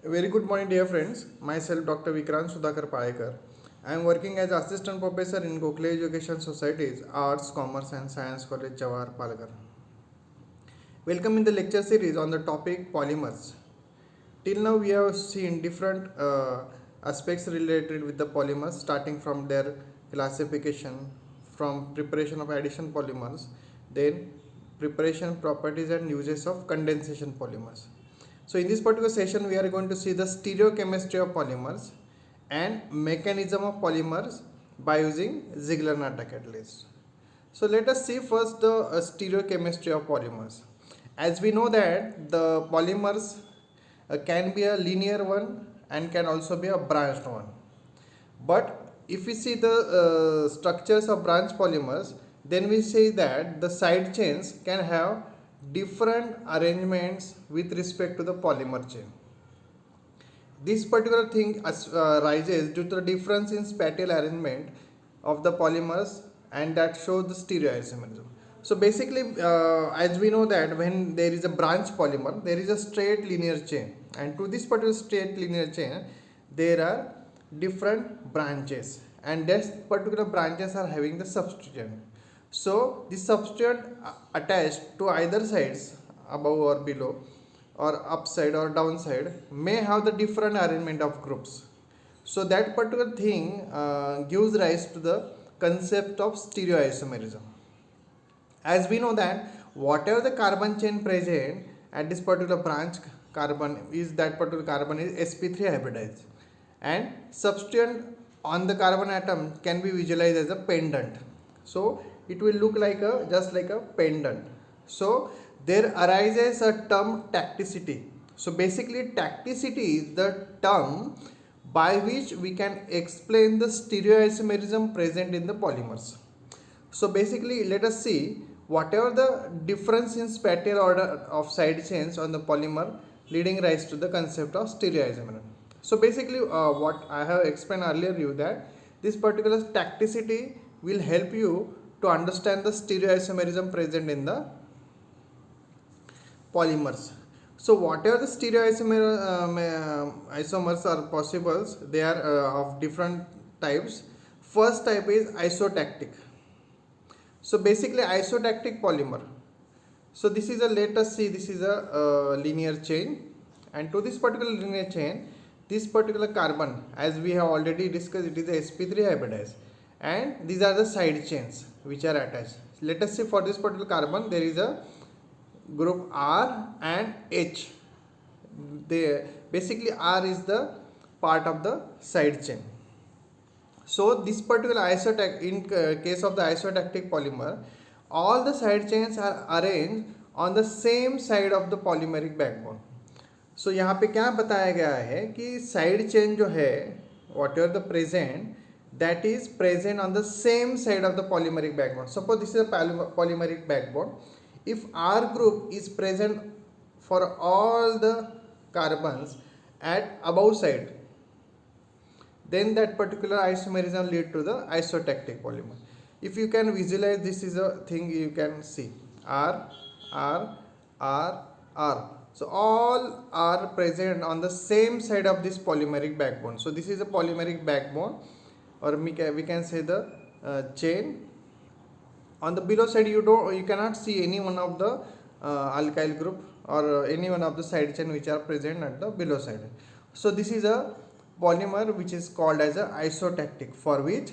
A very good morning, dear friends. Myself, Dr. Vikrant Sudhakar Payekar. I am working as assistant professor in Gokhale Education Society's Arts, Commerce and Science College, Jawahar, Palakkad. Welcome in the lecture series on the topic polymers. Till now, we have seen different aspects related with the polymers, starting from their classification, from preparation of addition polymers, then preparation, properties, and uses of condensation polymers. So, in this particular session, we are going to see the stereochemistry of polymers and mechanism of polymers by using Ziegler-Natta catalyst. So let us see first the stereochemistry of polymers. As we know that the polymers can be a linear one and can also be a branched one. But if we see the structures of branch polymers, then we say that the side chains can have different arrangements with respect to the polymer chain. This particular thing rises due to the difference in spatial arrangement of the polymers, and that shows the stereoisomerism. So basically, as we know that when there is a branch polymer, there is a straight linear chain, and to this particular straight linear chain, there are different branches, and these particular branches are having the substituent. So the substituent attached to either sides, above or below, or upside or downside, may have the different arrangement of groups. So that particular thing gives rise to the concept of stereoisomerism. As we know that whatever the carbon chain present at this particular branch carbon is, that particular carbon is sp3 hybridized, and substituent on the carbon atom can be visualized as a pendant. So it will look like a just like a pendant. So there arises a term tacticity. So basically tacticity is the term by which we can explain the stereoisomerism present in the polymers. So basically let us see whatever the difference in spatial order of side chains on the polymer leading rise to the concept of stereoisomerism. So basically what I have explained earlier you that this particular tacticity will help you to understand the stereoisomerism present in the polymers. So whatever the isomers are possible, they are of different types. First type is isotactic. So basically isotactic polymer. So this is a, let us see, this is a linear chain, and to this particular linear chain, this particular carbon, as we have already discussed, it is a sp3 hybridized, and these are the side chains which are attached. Let us see, for this particular carbon there is a group R and H. They basically R is the part of the side chain. So this particular in case of the isotactic polymer, all the side chains are arranged on the same side of the polymeric backbone. So यहाँ पे क्या बताया गया है कि side chain जो है whatever the present, that is present on the same side of the polymeric backbone. Suppose this is a polymeric backbone. If R group is present for all the carbons at above side, then that particular isomerism lead to the isotactic polymer. If you can visualize, this is a thing you can see R, R, R, R. So all are present on the same side of this polymeric backbone. So this is a polymeric backbone, or we can say the chain. On the below side, you cannot see any one of the alkyl group or any one of the side chain which are present at the below side. So this is a polymer which is called as a isotactic, for which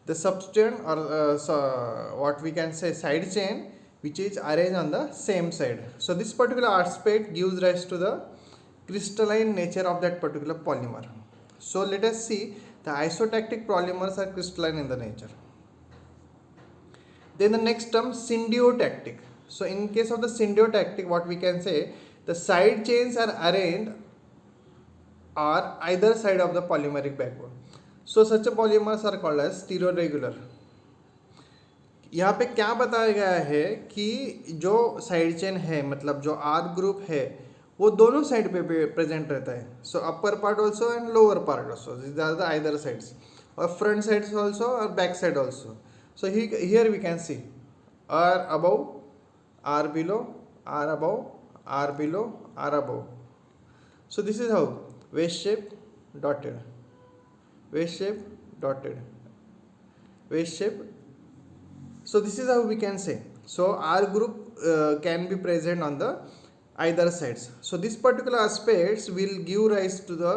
the substituent or what we can say side chain which is arranged on the same side. So this particular aspect gives rise to the crystalline nature of that particular polymer. So let us see, the isotactic polymers are crystalline in the nature. Then the next term, syndiotactic. So in case of the syndiotactic, what we can say, the side chains are arranged on either side of the polymeric backbone. So such a polymers are called as stereoregular. यहाँ पे क्या बताया गया है कि जो side chain है, मतलब जो आर ग्रुप है, वो दोनों साइड पे प्रेजेंट रहता है. So upper part also and lower part also, this are the either sides, और फ्रंट साइड्स ऑल्सो और back side also. So here we can see R above, R below, R above, R below, R above. So this is how waist shape dotted, waist shape dotted, waist shape. So this is how we can say. So R group can be present on the either sides. So this particular aspects will give rise to the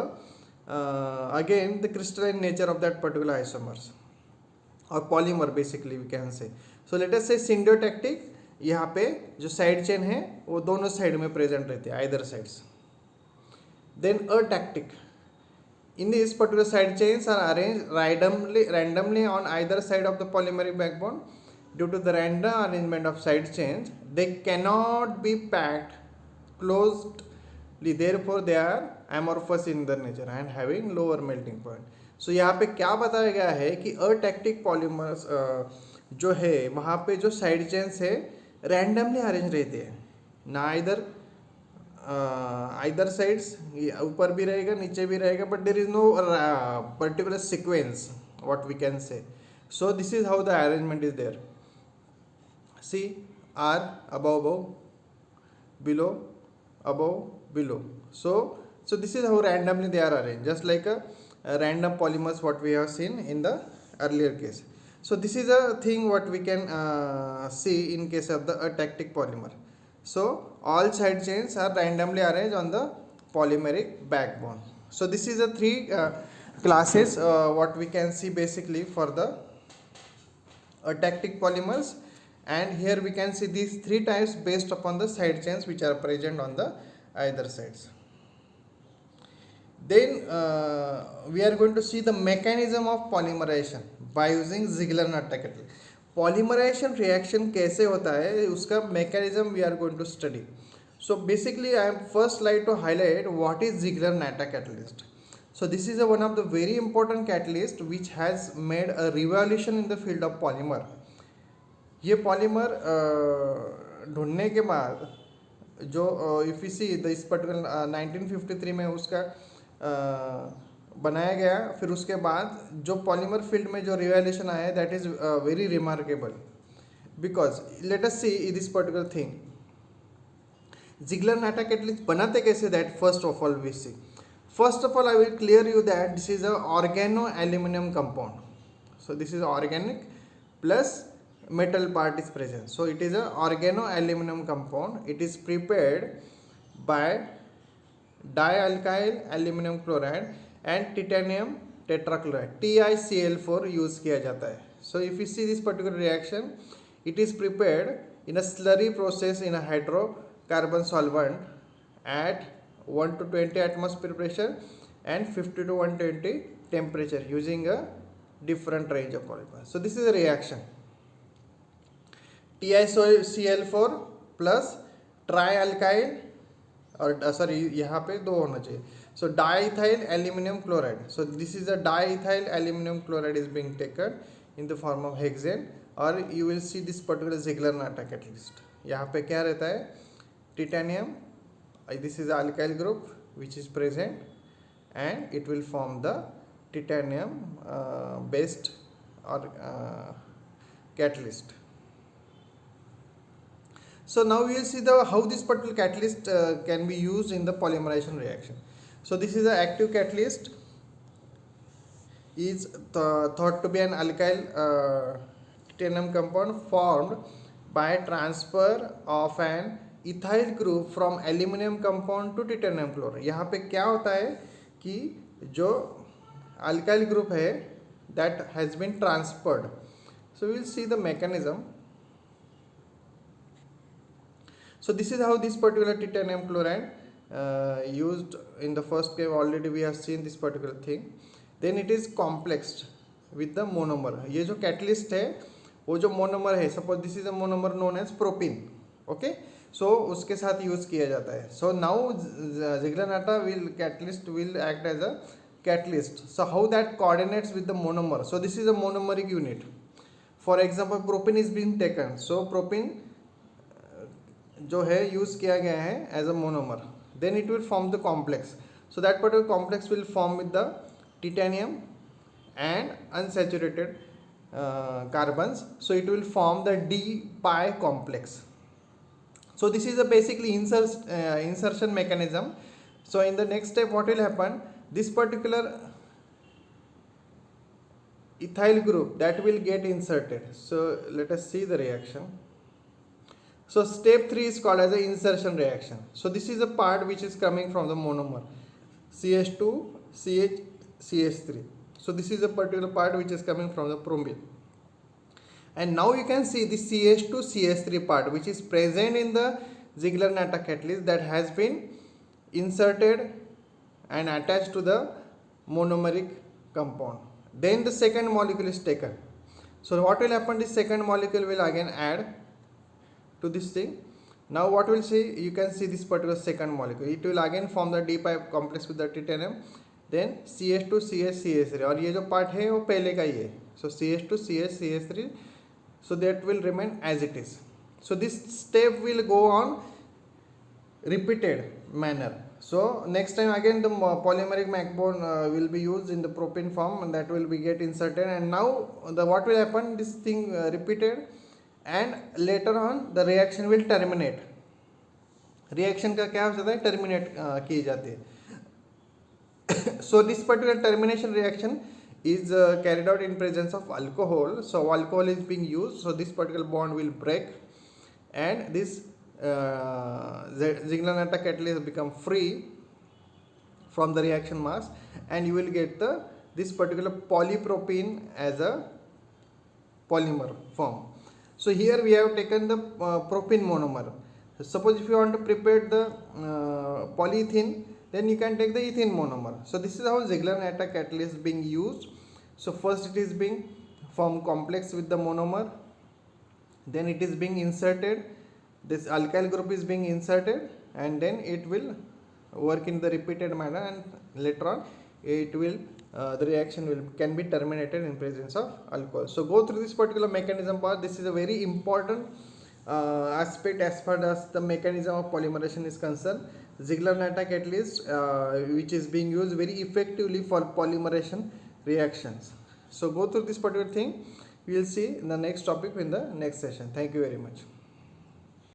again the crystalline nature of that particular isomers और polymer basically we can say. सो let us से सिंडियोटैक्टिक, यहाँ पे जो side chain है वो दोनों side में प्रेजेंट रहते हैं either sides. Then atactic, in this particular side chains are arranged randomly on either side of the polymeric backbone. Due to the random arrangement of side chains, they cannot be packed closely, therefore they are amorphous in their nature and having lower melting point. So यहाँ पे क्या बताया गया है कि अटैक्टिक polymers जो है वहाँ पे जो साइड चेन्स है रैंडमली अरेंज रहते हैं, ना इधर आइदर साइड्स, ऊपर भी रहेगा नीचे भी रहेगा, but there is no particular sequence what we can say. So this is how the arrangement is there. See are above below above below. So this is how randomly they are arranged, just like a random polymers what we have seen in the earlier case. So this is a thing what we can see in case of the atactic polymer. So all side chains are randomly arranged on the polymeric backbone. So this is the three classes what we can see basically for the atactic polymers, and here we can see these three types based upon the side chains which are present on the either sides. Then we are going to see the mechanism of polymerization by using Ziegler-Natta catalyst. Polymerization reaction कैसे होता है उसका mechanism we are going to study. So basically I am first like to highlight what is Ziegler-Natta catalyst. So this is one of the very important catalyst which has made a revolution in the field of polymer. ये polymer ढूंढने के बाद जो if you see इस particular 1953 में उसका बनाया गया, फिर उसके बाद जो पॉलीमर फील्ड में जो रिवॉल्यूशन आया that is very remarkable, because let us see this particular thing. Ziegler-Natta catalyst बनाते कैसे, that first of all we see. First of all I will clear you that this is a organo aluminium compound. So this is organic plus metal part is present. So it is a organo aluminum compound. It is prepared by dialkyl aluminum chloride and titanium tetrachloride TiCl4 use किया जाता है. So if you see this particular reaction, it is prepared in a slurry process in a hydrocarbon solvent at 1 to 20 atmosphere pressure and 50 to 120 temperature using a different range of polymers. So this is a reaction. TiCl4 plus trialkyl और sorry यहाँ पे दो होना चाहिए. So diethyl aluminium chloride. So this is a diethyl aluminium chloride is being taken in the form of hexane, और you will see this particular Ziegler-Natta catalyst. यहाँ पे क्या रहता है, titanium, this is alkyl group which is present and it will form the titanium based और catalyst. So now we will see how this particular catalyst can be used in the polymerization reaction. So this is the active catalyst, is thought to be an alkyl titanium compound formed by transfer of an ethyl group from aluminum compound to titanium chloride. यहाँ पे क्या होता है कि जो alkyl group है that has been transferred. So we will see the mechanism. So this is how this particular titanium chloride used in the first case. Already we have seen this particular thing. Then it is complexed with the monomer. ये जो catalyst है वो जो monomer है, suppose this is a monomer known as propene. Okay, so उसके साथ use किया जाता है. So now Ziegler-Natta catalyst will act as a catalyst. So how that coordinates with the monomer. So this is a monomeric unit. For example, propene is being taken. So propene जो है use किया गया है as a monomer, then it will form the complex. So that particular complex will form with the titanium and unsaturated carbons. So it will form the d pi complex. So this is a basically insertion mechanism. So in the next step, what will happen? This particular ethyl group that will get inserted. So let us see the reaction. So step 3 is called as the insertion reaction. So this is a part which is coming from the monomer CH2 CH CH3. So this is a particular part which is coming from the bromine. And now you can see the CH2 CH3 part which is present in the Ziegler-Natta catalyst that has been inserted and attached to the monomeric compound. Then the second molecule is taken. So what will happen? This second molecule will again add to this thing. Now what will see? You can see this particular second molecule. It will again form the D pi complex with the titanium. Then CH2 CH CH3 और ये जो part है वो पहले का ही है. So CH2 CH CH3. So that will remain as it is. So this step will go on repeated manner. So next time again the polymeric backbone will be used in the propene form and that will be get inserted, and now the what will happen, this thing repeated, and later on the reaction will terminate. Reaction का क्या हो जाता है? Terminate की जाती है. So this particular termination reaction is carried out in presence of alcohol. So alcohol is being used, so this particular bond will break and this Ziegler-Natta catalyst become free from the reaction mass, and you will get this particular polypropene as a polymer form. So here we have taken the propene monomer. Suppose if you want to prepare the polyethylene, then you can take the ethene monomer. So this is how Ziegler-Natta catalyst being used. So first it is being formed complex with the monomer, then it is being inserted, this alkyl group is being inserted, and then it will work in the repeated manner, and later on it will the reaction can be terminated in presence of alcohol. So go through this particular mechanism part. This is a very important aspect as far as the mechanism of polymerization is concerned. Ziegler-Natta catalyst which is being used very effectively for polymerization reactions. So go through this particular thing. We will see in the next topic in the next session. Thank you very much.